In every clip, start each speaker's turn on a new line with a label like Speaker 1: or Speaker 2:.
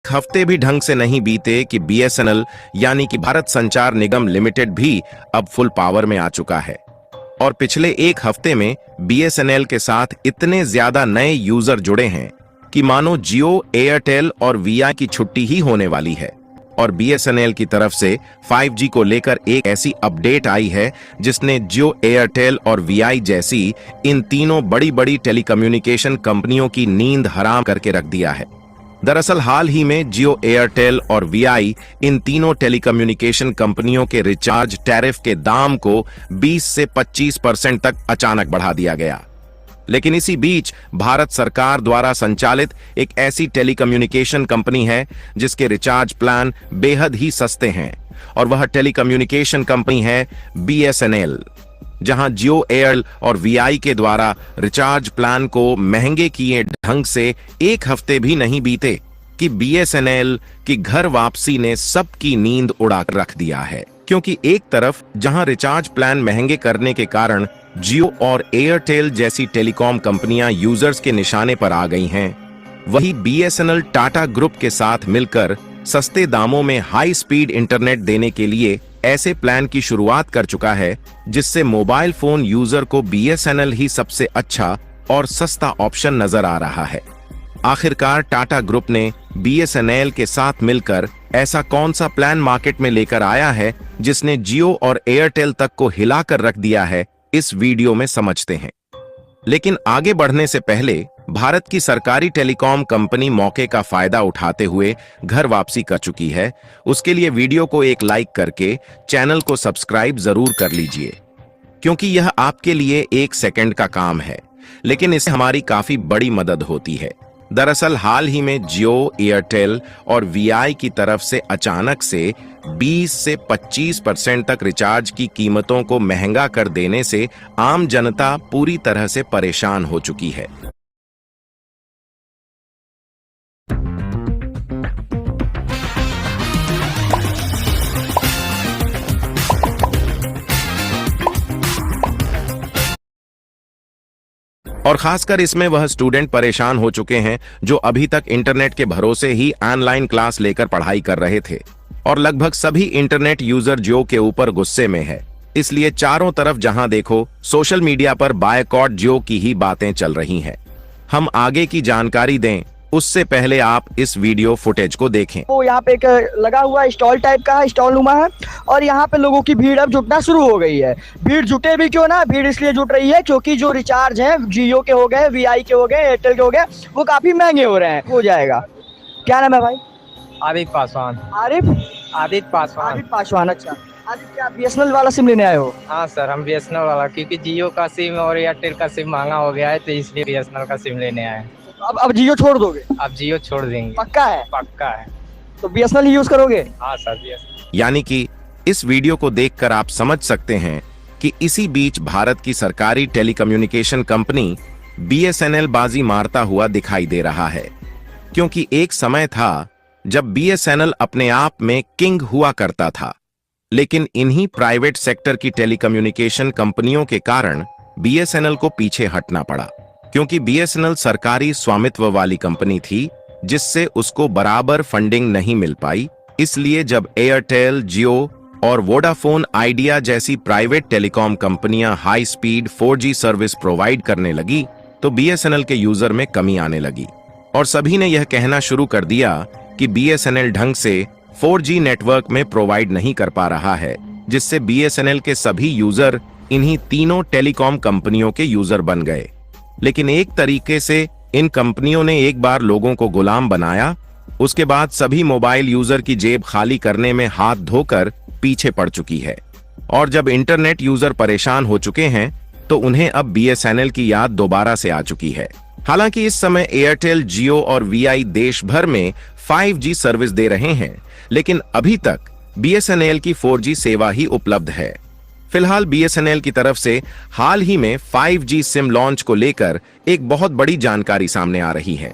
Speaker 1: हफ्ते भी ढंग से नहीं बीते कि बीएसएनएल यानी कि भारत संचार निगम लिमिटेड भी अब फुल पावर में आ चुका है। और पिछले एक हफ्ते में बीएसएनएल के साथ इतने ज्यादा नए यूजर जुड़े हैं कि मानो जियो, एयरटेल और वीआई की छुट्टी ही होने वाली है। और बीएसएनएल की तरफ से 5G को लेकर एक ऐसी अपडेट आई है जिसने जियो, एयरटेल और वीआई जैसी इन तीनों बड़ी बड़ी टेलीकम्युनिकेशन कंपनियों की नींद हराम करके रख दिया है। दरअसल हाल ही में जियो, एयरटेल और वीआई इन तीनों टेलीकम्युनिकेशन कंपनियों के रिचार्ज टैरिफ के दाम को 20 से 25% तक अचानक बढ़ा दिया गया। लेकिन इसी बीच भारत सरकार द्वारा संचालित एक ऐसी टेलीकम्युनिकेशन कंपनी है जिसके रिचार्ज प्लान बेहद ही सस्ते हैं, और वह टेलीकम्युनिकेशन कंपनी है बीएसएनएल। जहां जियो, एयरटेल और वीआई के द्वारा रिचार्ज प्लान को महंगे किए ढंग से एक हफ्ते भी नहीं बीते कि बीएसएनएल की घर वापसी ने सबकी नींद उड़ा रख दिया है। क्योंकि एक तरफ जहां रिचार्ज प्लान महंगे करने के कारण जियो और एयरटेल जैसी टेलीकॉम कंपनियां यूजर्स के निशाने पर आ गई हैं, वहीं बीएसएनएल टाटा ग्रुप के साथ मिलकर सस्ते दामों में हाई स्पीड इंटरनेट देने के लिए ऐसे प्लान की शुरुआत कर चुका है जिससे मोबाइल फोन यूजर को बीएसएनएल ही सबसे अच्छा और सस्ता ऑप्शन नजर आ रहा है। आखिरकार टाटा ग्रुप ने बीएसएनएल के साथ मिलकर ऐसा कौन सा प्लान मार्केट में लेकर आया है जिसने जियो और एयरटेल तक को हिलाकर रख दिया है, इस वीडियो में समझते हैं। लेकिन आगे बढ़ने से पहले भारत की सरकारी टेलीकॉम कंपनी मौके का फायदा उठाते हुए घर वापसी कर चुकी है। उसके लिए वीडियो को एक लाइक करके चैनल को सब्सक्राइब जरूर कर लीजिए, क्योंकि यह आपके लिए 1 सेकंड का काम है, लेकिन इससे हमारी काफी बड़ी मदद होती है। दरअसल हाल ही में जियो, एयरटेल और वीआई की तरफ से अचानक से 20 से 25% तक रिचार्ज की कीमतों को महंगा कर देने से आम जनता पूरी तरह से परेशान हो चुकी है। और खासकर इसमें वह स्टूडेंट परेशान हो चुके हैं जो अभी तक इंटरनेट के भरोसे ही ऑनलाइन क्लास लेकर पढ़ाई कर रहे थे, और लगभग सभी इंटरनेट यूजर जियो के ऊपर गुस्से में है। इसलिए चारों तरफ जहां देखो सोशल मीडिया पर बायकॉट जियो की ही बातें चल रही हैं। हम आगे की जानकारी दें उससे पहले आप इस वीडियो फुटेज को देखें।
Speaker 2: तो यहाँ पे एक लगा हुआ स्टॉल टाइप का है, स्टॉल नुमा है, और यहाँ पे लोगों की भीड़ अब जुटना शुरू हो गई है। भीड़ जुटे भी क्यों ना, भीड़ इसलिए जुट रही है क्योंकि जो रिचार्ज है जियो के हो गए, वीआई के हो गए, एयरटेल के हो गए, वो काफी महंगे हो रहे हैं। हो जाएगा। क्या नाम है भाई?
Speaker 3: आदित्य पासवान।
Speaker 2: आदित्य पासवान। अच्छा आदित्य, क्या बीएसएनएल वाला सिम लेने आए हो?
Speaker 3: हाँ सर, हम बीएसएनएल वाला, क्योंकि जियो का सिम और एयरटेल का सिम महंगा हो गया है, तो इसलिए बीएसएनएल का सिम लेने आए।
Speaker 2: अब जियो छोड़ दोगे?
Speaker 3: अब जियो छोड़ देंगे।
Speaker 2: पक्का है?
Speaker 3: पक्का है।
Speaker 2: तो बीएसएनएल ही यूज करोगे?
Speaker 3: हाँ सर, बीएसएनएल।
Speaker 1: यानी कि इस वीडियो को देखकर आप समझ सकते हैं कि इसी बीच भारत की सरकारी टेलीकम्युनिकेशन कंपनी बीएसएनएल बाजी मारता हुआ दिखाई दे रहा है। क्योंकि एक समय था जब बीएसएनएल अपने आप में किंग हुआ करता था, लेकिन इन्हीं प्राइवेट सेक्टर की टेलीकम्युनिकेशन कंपनियों के कारण बीएसएनएल को पीछे हटना पड़ा। क्योंकि बीएसएनएल सरकारी स्वामित्व वाली कंपनी थी जिससे उसको बराबर फंडिंग नहीं मिल पाई। इसलिए जब एयरटेल, जियो और वोडाफोन आइडिया जैसी प्राइवेट टेलीकॉम कंपनियां high speed 4G service provide करने लगी तो बीएसएनएल के यूजर में कमी आने लगी, और सभी ने यह कहना शुरू कर दिया कि बीएसएनएल ढंग से 4G नेटवर्क में प्रोवाइड नहीं कर पा रहा है, जिससे बीएसएनएल के सभी यूजर इन्हीं तीनों टेलीकॉम कंपनियों के यूजर बन गए। लेकिन एक तरीके से इन कंपनियों ने एक बार लोगों को गुलाम बनाया, उसके बाद सभी मोबाइल यूजर की जेब खाली करने में हाथ धोकर पीछे पड़ चुकी है। और जब इंटरनेट यूजर परेशान हो चुके हैं तो उन्हें अब बीएसएनएल की याद दोबारा से आ चुकी है। हालांकि इस समय एयरटेल, जियो और वीआई देश भर में 5G सर्विस दे रहे हैं, लेकिन अभी तक बीएसएनएल की 4G सेवा ही उपलब्ध है। फिलहाल बीएसएनएल की तरफ से हाल ही में 5G सिम लॉन्च को लेकर एक बहुत बड़ी जानकारी सामने आ रही है।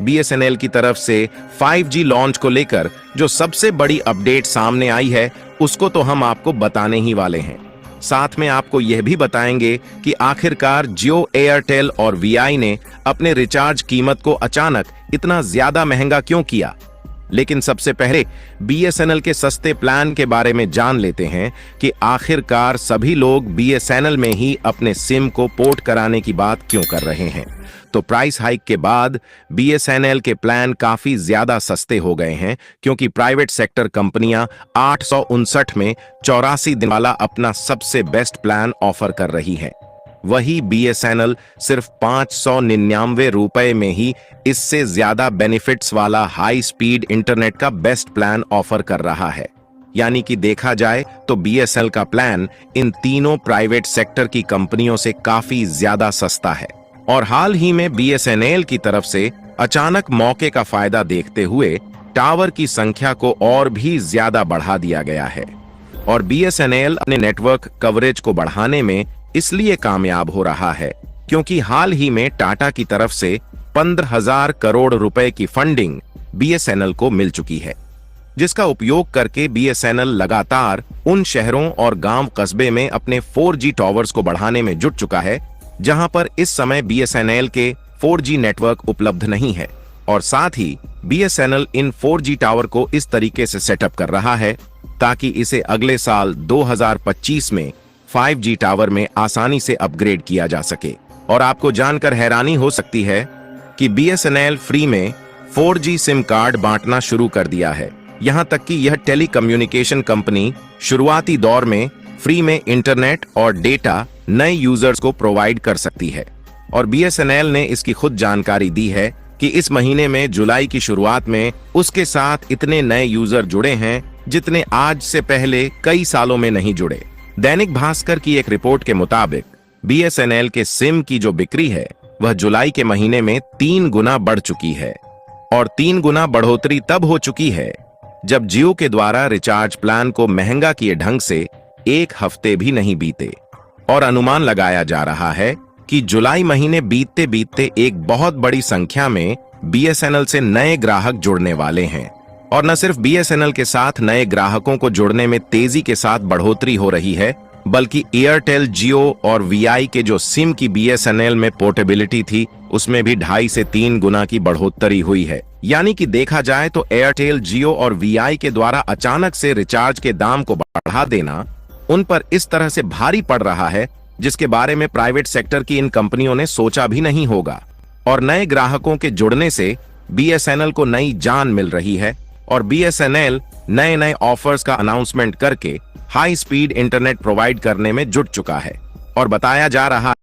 Speaker 1: बीएसएनएल की तरफ से 5G लॉन्च को लेकर जो सबसे बड़ी अपडेट सामने आई है उसको तो हम आपको बताने ही वाले हैं। साथ में आपको यह भी बताएंगे कि आखिरकार जियो, एयरटेल और वीआई ने अपने रिचार्ज कीमत को अचानक इतना ज्यादा महंगा क्यों किया। लेकिन सबसे पहले बीएसएनएल के सस्ते प्लान के बारे में जान लेते हैं कि आखिरकार सभी लोग बीएसएनएल में ही अपने सिम को पोर्ट कराने की बात क्यों कर रहे हैं। तो प्राइस हाइक के बाद बीएसएनएल के प्लान काफी ज्यादा सस्ते हो गए हैं, क्योंकि प्राइवेट सेक्टर कंपनियां 859 में 84 दिन वाला अपना सबसे बेस्ट प्लान ऑफर कर रही है। वही बीएसएनएल सिर्फ 599 रुपए में ही इससे ज्यादा बेनिफिट्स वाला हाई स्पीड इंटरनेट का बेस्ट प्लान ऑफर कर रहा है। यानी कि देखा जाए तो बीएसएनएल का प्लान इन तीनों प्राइवेट सेक्टर की कंपनियों से काफी ज्यादा सस्ता है। और हाल ही में बीएसएनएल की तरफ से अचानक मौके का फायदा देखते हुए टावर की संख्या को और भी ज्यादा बढ़ा दिया गया है। और बीएसएनएल अपने नेटवर्क कवरेज को बढ़ाने में इसलिए कामयाब हो रहा है क्योंकि हाल ही में टाटा की तरफ से 15,000 करोड़ रुपए की फंडिंग बीएसएनएल को मिल चुकी है, जिसका उपयोग करके बीएसएनएल लगातार उन शहरों और गांव कस्बे में अपने 4G टावर्स को बढ़ाने में जुट चुका है जहां पर इस समय बीएसएनएल के 4G नेटवर्क उपलब्ध नहीं है। और साथ ही बीएसएनएल इन 4G टावर को इस तरीके से सेटअप कर रहा है ताकि इसे अगले साल 2025 में 5G टावर में आसानी से अपग्रेड किया जा सके। और आपको जानकर हैरानी हो सकती है कि बीएसएनएल फ्री में 4G सिम कार्ड बांटना शुरू कर दिया है। यहां तक कि यह टेलीकम्युनिकेशन कंपनी शुरुआती दौर में फ्री में इंटरनेट और डेटा नए यूजर्स को प्रोवाइड कर सकती है। और बीएसएनएल ने इसकी खुद जानकारी दी है कि इस महीने में जुलाई की शुरुआत में उसके साथ इतने नए यूजर जुड़े हैं जितने आज से पहले कई सालों में नहीं जुड़े। दैनिक भास्कर की एक रिपोर्ट के मुताबिक बीएसएनएल के सिम की जो बिक्री है वह जुलाई के महीने में 3 गुना बढ़ चुकी है। और 3 गुना बढ़ोतरी तब हो चुकी है जब जियो के द्वारा रिचार्ज प्लान को महंगा किए ढंग से 1 हफ्ते भी नहीं बीते। और अनुमान लगाया जा रहा है कि जुलाई महीने बीतते बीतते एक बहुत बड़ी संख्या में बीएसएनएल से नए ग्राहक जुड़ने वाले हैं। और न सिर्फ बीएसएनएल के साथ नए ग्राहकों को जुड़ने में तेजी के साथ बढ़ोतरी हो रही है, बल्कि एयरटेल, जियो और वीआई के जो सिम की बीएसएनएल में पोर्टेबिलिटी थी उसमें भी 2.5 से 3 गुना की बढ़ोतरी हुई है। यानी कि देखा जाए तो एयरटेल, जियो और वीआई के द्वारा अचानक से रिचार्ज के दाम को बढ़ा देना उन पर इस तरह से भारी पड़ रहा है जिसके बारे में प्राइवेट सेक्टर की इन कंपनियों ने सोचा भी नहीं होगा। और नए ग्राहकों के जुड़ने से बीएसएनएल को नई जान मिल रही है और बीएसएनएल नए नए ऑफर्स का अनाउंसमेंट करके हाई स्पीड इंटरनेट प्रोवाइड करने में जुट चुका है। और बताया जा रहा